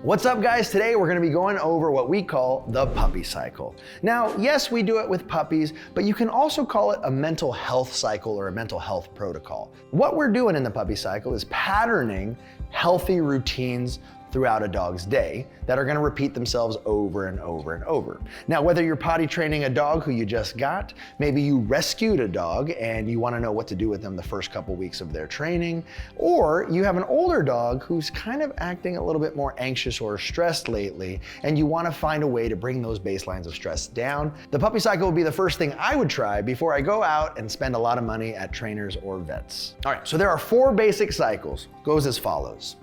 What's up, guys? Today we're going to be going over what we call the puppy cycle. Now, yes, we do it with puppies, but you can also call it a mental health cycle or a mental health protocol. What we're doing in the puppy cycle is patterning healthy routines throughout a dog's day that are going to repeat themselves over and over and over. Now, whether you're potty training a dog who you just got, maybe you rescued a dog and you want to know what to do with them the first couple weeks of their training, or you have an older dog who's kind of acting a little bit more anxious or stressed lately, and you want to find a way to bring those baselines of stress down, the puppy cycle would be the first thing I would try before I go out and spend a lot of money at trainers or vets. All right, so there are 4 basic cycles. Goes as follows.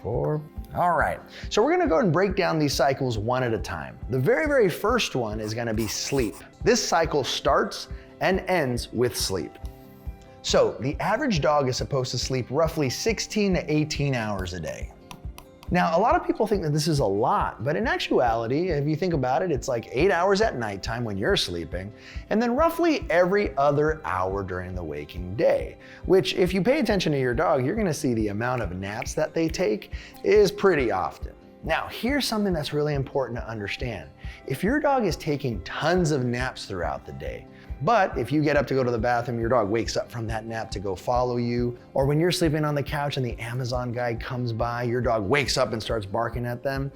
4. All right, so we're gonna go and break down these cycles one at a time. The very first one is gonna be sleep. This cycle starts and ends with sleep. So the average dog is supposed to sleep roughly 16 to 18 hours a day. Now, a lot of people think that this is a lot, but in actuality, if you think about it, it's like 8 hours at nighttime when you're sleeping, and then roughly every other hour during the waking day, which if you pay attention to your dog, you're gonna see the amount of naps that they take is pretty often. Now, here's something that's really important to understand. If your dog is taking tons of naps throughout the day, but if you get up to go to the bathroom, your dog wakes up from that nap to go follow you, or when you're sleeping on the couch and the Amazon guy comes by, your dog wakes up and starts barking at them,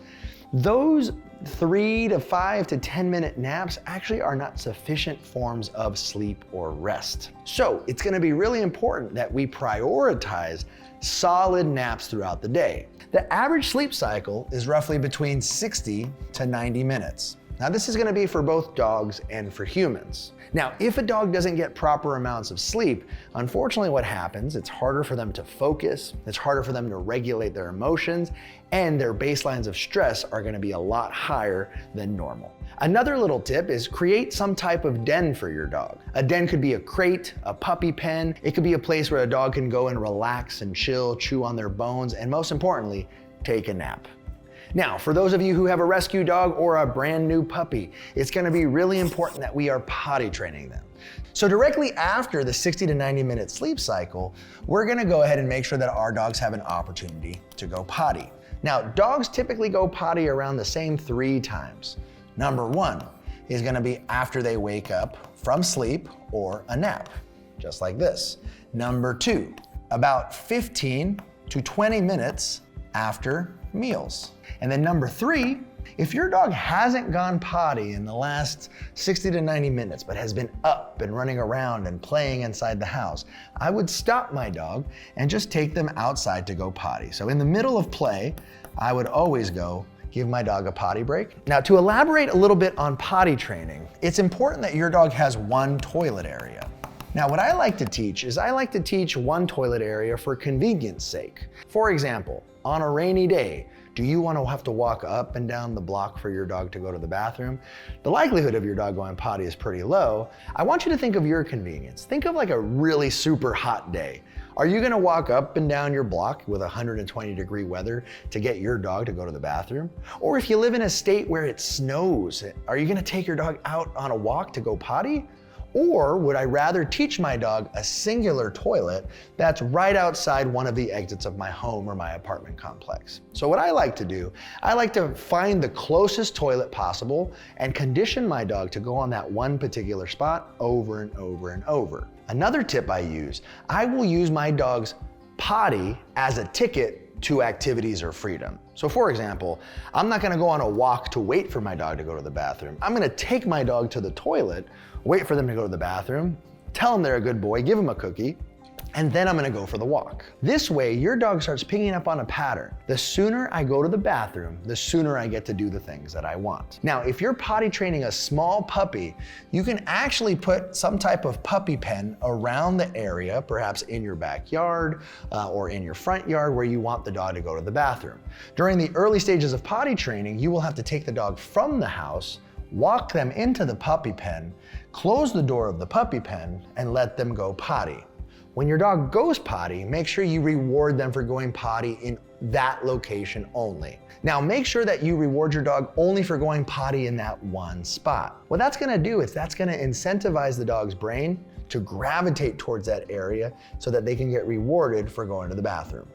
those 3 to 5 to 10 minute naps actually are not sufficient forms of sleep or rest. So it's gonna be really important that we prioritize solid naps throughout the day. The average sleep cycle is roughly between 60 to 90 minutes. Now, this is gonna be for both dogs and for humans. Now, if a dog doesn't get proper amounts of sleep, unfortunately what happens, it's harder for them to focus, it's harder for them to regulate their emotions, and their baselines of stress are gonna be a lot higher than normal. Another little tip is create some type of den for your dog. A den could be a crate, a puppy pen, it could be a place where a dog can go and relax and chill, chew on their bones, and most importantly, take a nap. Now, for those of you who have a rescue dog or a brand new puppy, it's gonna be really important that we are potty training them. So directly after the 60 to 90 minute sleep cycle, we're gonna go ahead and make sure that our dogs have an opportunity to go potty. Now, dogs typically go potty around the same 3 times. Number 1 is gonna be after they wake up from sleep or a nap, just like this. Number 2, about 15 to 20 minutes after meals. And then number 3, if your dog hasn't gone potty in the last 60 to 90 minutes, but has been up and running around and playing inside the house, I would stop my dog and just take them outside to go potty. So in the middle of play, I would always go give my dog a potty break. Now, to elaborate a little bit on potty training, it's important that your dog has one toilet area. Now, what I like to teach is I like to teach one toilet area for convenience sake. For example, on a rainy day, do you want to have to walk up and down the block for your dog to go to the bathroom? The likelihood of your dog going potty is pretty low. I want you to think of your convenience. Think of like a really super hot day. Are you gonna walk up and down your block with 120-degree weather to get your dog to go to the bathroom? Or if you live in a state where it snows, are you gonna take your dog out on a walk to go potty? Or would I rather teach my dog a singular toilet that's right outside one of the exits of my home or my apartment complex? So what I like to do, I like to find the closest toilet possible and condition my dog to go on that one particular spot over and over and over. Another tip I will use my dog's potty as a ticket to activities or freedom. So for example, I'm not gonna go on a walk to wait for my dog to go to the bathroom. I'm gonna take my dog to the toilet, wait for them to go to the bathroom, tell them they're a good boy, give them a cookie, and then I'm gonna go for the walk. This way, your dog starts picking up on a pattern. The sooner I go to the bathroom, the sooner I get to do the things that I want. Now, if you're potty training a small puppy, you can actually put some type of puppy pen around the area, perhaps in your backyard or in your front yard where you want the dog to go to the bathroom. During the early stages of potty training, you will have to take the dog from the house, walk them into the puppy pen, close the door of the puppy pen, and let them go potty. When your dog goes potty, make sure you reward them for going potty in that location only. Now, make sure that you reward your dog only for going potty in that one spot. What that's gonna do is that's gonna incentivize the dog's brain to gravitate towards that area so that they can get rewarded for going to the bathroom.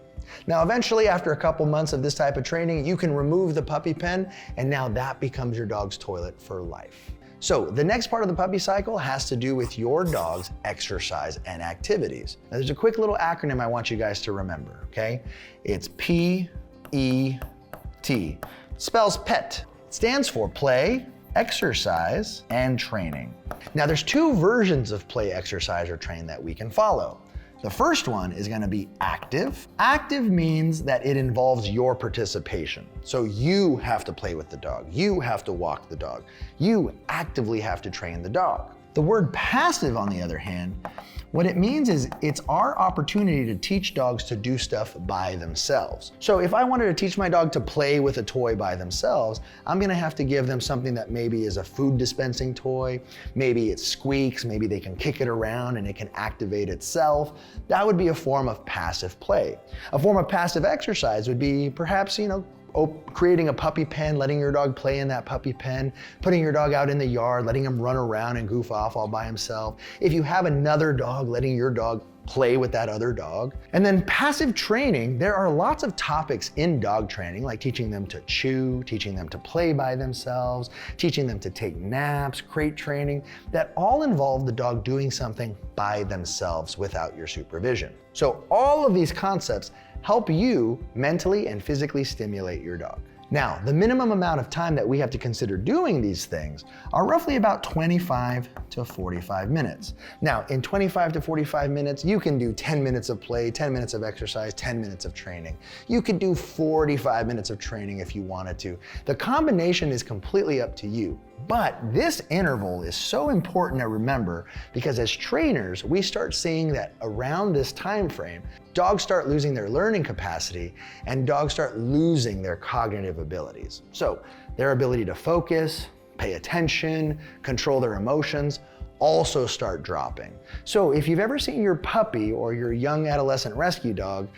Now, eventually, after a couple months of this type of training, you can remove the puppy pen, and now that becomes your dog's toilet for life. So the next part of the puppy cycle has to do with your dog's exercise and activities. Now, there's a quick little acronym I want you guys to remember, okay? It's PET. It spells PET. It stands for play, exercise, and training. Now, there's two versions of play, exercise, or train that we can follow. The first one is gonna be active. Active means that it involves your participation. So you have to play with the dog. You have to walk the dog. You actively have to train the dog. The word passive, on the other hand, what it means is it's our opportunity to teach dogs to do stuff by themselves. So if I wanted to teach my dog to play with a toy by themselves, I'm gonna have to give them something that maybe is a food dispensing toy, maybe it squeaks, maybe they can kick it around and it can activate itself. That would be a form of passive play. A form of passive exercise would be perhaps, creating a puppy pen, letting your dog play in that puppy pen, putting your dog out in the yard, letting him run around and goof off all by himself. If you have another dog, letting your dog play with that other dog. And then passive training, there are lots of topics in dog training, like teaching them to chew, teaching them to play by themselves, teaching them to take naps, crate training, that all involve the dog doing something by themselves without your supervision. So all of these concepts help you mentally and physically stimulate your dog. Now, the minimum amount of time that we have to consider doing these things are roughly about 25 to 45 minutes. Now, in 25 to 45 minutes, you can do 10 minutes of play, 10 minutes of exercise, 10 minutes of training. You could do 45 minutes of training if you wanted to. The combination is completely up to you. But this interval is so important to remember because as trainers, we start seeing that around this time frame, dogs start losing their learning capacity and dogs start losing their cognitive abilities. So their ability to focus, pay attention, control their emotions, also start dropping. So if you've ever seen your puppy or your young adolescent rescue dog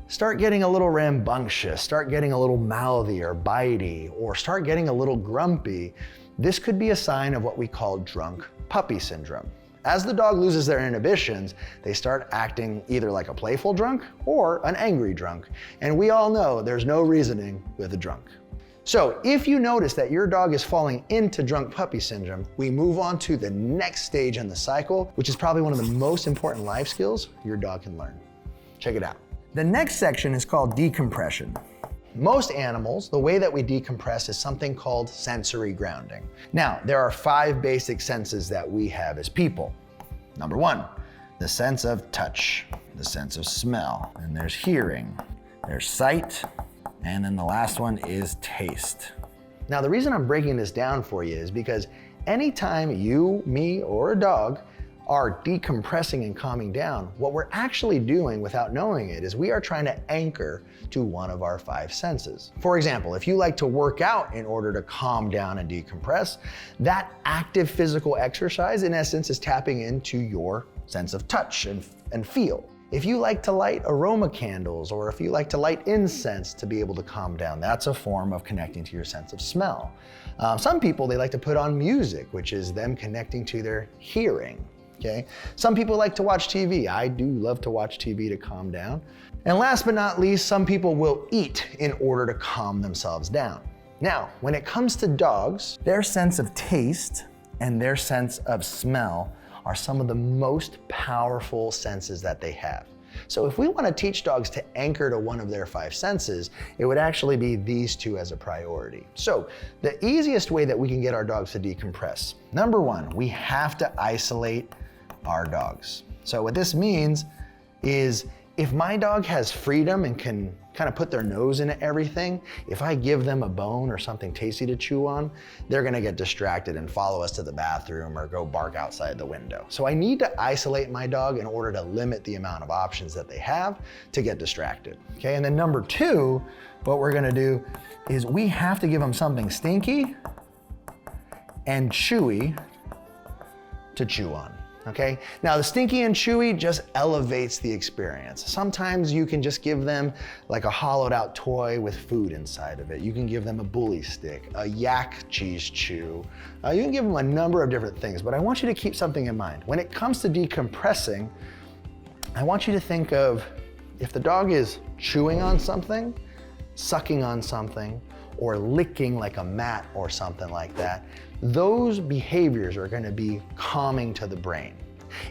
start getting a little rambunctious, start getting a little mouthy or bitey, or start getting a little grumpy, this could be a sign of what we call drunk puppy syndrome. As the dog loses their inhibitions, they start acting either like a playful drunk or an angry drunk. And we all know there's no reasoning with a drunk. So if you notice that your dog is falling into drunk puppy syndrome, we move on to the next stage in the cycle, which is probably one of the most important life skills your dog can learn. Check it out. The next section is called decompression. Most animals, the way that we decompress is something called sensory grounding. Now, there are 5 basic senses that we have as people. Number 1, the sense of touch, the sense of smell, and there's hearing, there's sight, and then the last one is taste. Now, the reason I'm breaking this down for you is because anytime you, me, or a dog are decompressing and calming down, what we're actually doing without knowing it is we are trying to anchor to one of our 5 senses. For example, if you like to work out in order to calm down and decompress, that active physical exercise in essence is tapping into your sense of touch and feel. If you like to light aroma candles, or if you like to light incense to be able to calm down, that's a form of connecting to your sense of smell. Some people, they like to put on music, which is them connecting to their hearing. Okay. Some people like to watch TV. I do love to watch TV to calm down. And last but not least, some people will eat in order to calm themselves down. Now, when it comes to dogs, their sense of taste and their sense of smell are some of the most powerful senses that they have. So if we want to teach dogs to anchor to one of their 5 senses, it would actually be these 2 as a priority. So the easiest way that we can get our dogs to decompress, number 1, we have to isolate our dogs. So what this means is if my dog has freedom and can kind of put their nose into everything, if I give them a bone or something tasty to chew on, they're gonna get distracted and follow us to the bathroom or go bark outside the window. So I need to isolate my dog in order to limit the amount of options that they have to get distracted. Okay, and then number 2, what we're gonna do is we have to give them something stinky and chewy to chew on. Okay, now the stinky and chewy just elevates the experience. Sometimes you can just give them like a hollowed out toy with food inside of it. You can give them a bully stick, a yak cheese chew. You can give them a number of different things, but I want you to keep something in mind. When it comes to decompressing, I want you to think of If the dog is chewing on something, sucking on something, or licking like a mat or something like that, those behaviors are going to be calming to the brain.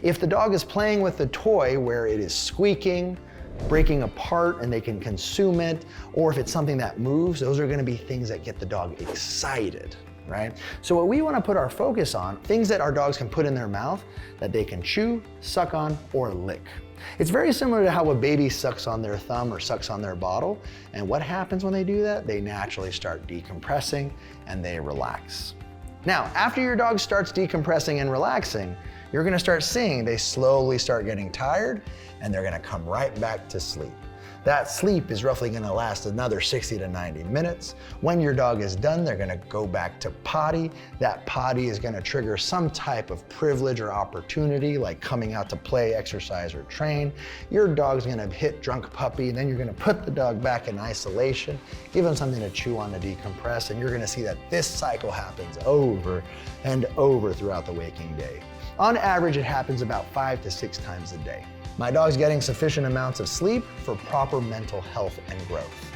If the dog is playing with the toy where it is squeaking, breaking apart and they can consume it, or if it's something that moves, those are going to be things that get the dog excited, right? So what we want to put our focus on, things that our dogs can put in their mouth that they can chew, suck on, or lick. It's very similar to how a baby sucks on their thumb or sucks on their bottle. And what happens when they do that? They naturally start decompressing and they relax. Now, after your dog starts decompressing and relaxing, you're gonna start seeing they slowly start getting tired and they're gonna come right back to sleep. That sleep is roughly gonna last another 60 to 90 minutes. When your dog is done, they're gonna go back to potty. That potty is gonna trigger some type of privilege or opportunity, like coming out to play, exercise, or train. Your dog's gonna hit drunk puppy, then you're gonna put the dog back in isolation, give them something to chew on to decompress, and you're gonna see that this cycle happens over and over throughout the waking day. On average, it happens about 5 to 6 times a day. My dog's getting sufficient amounts of sleep for proper mental health and growth.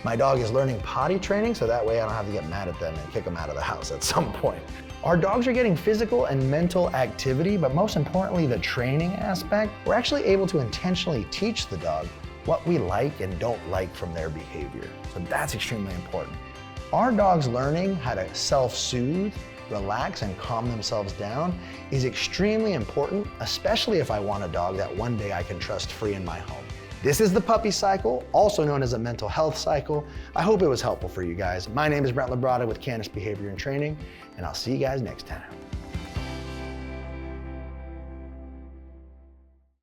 My dog is learning potty training, so that way I don't have to get mad at them and kick them out of the house at some point. Our dogs are getting physical and mental activity, but most importantly, the training aspect. We're actually able to intentionally teach the dog what we like and don't like from their behavior. So that's extremely important. Our dogs learning how to self-soothe, relax, and calm themselves down is extremely important, especially if I want a dog that one day I can trust free in my home. This is the puppy cycle, also known as a mental health cycle. I hope it was helpful for you guys. My name is Brent Labrada with Canis Behavior and Training, and I'll see you guys next time.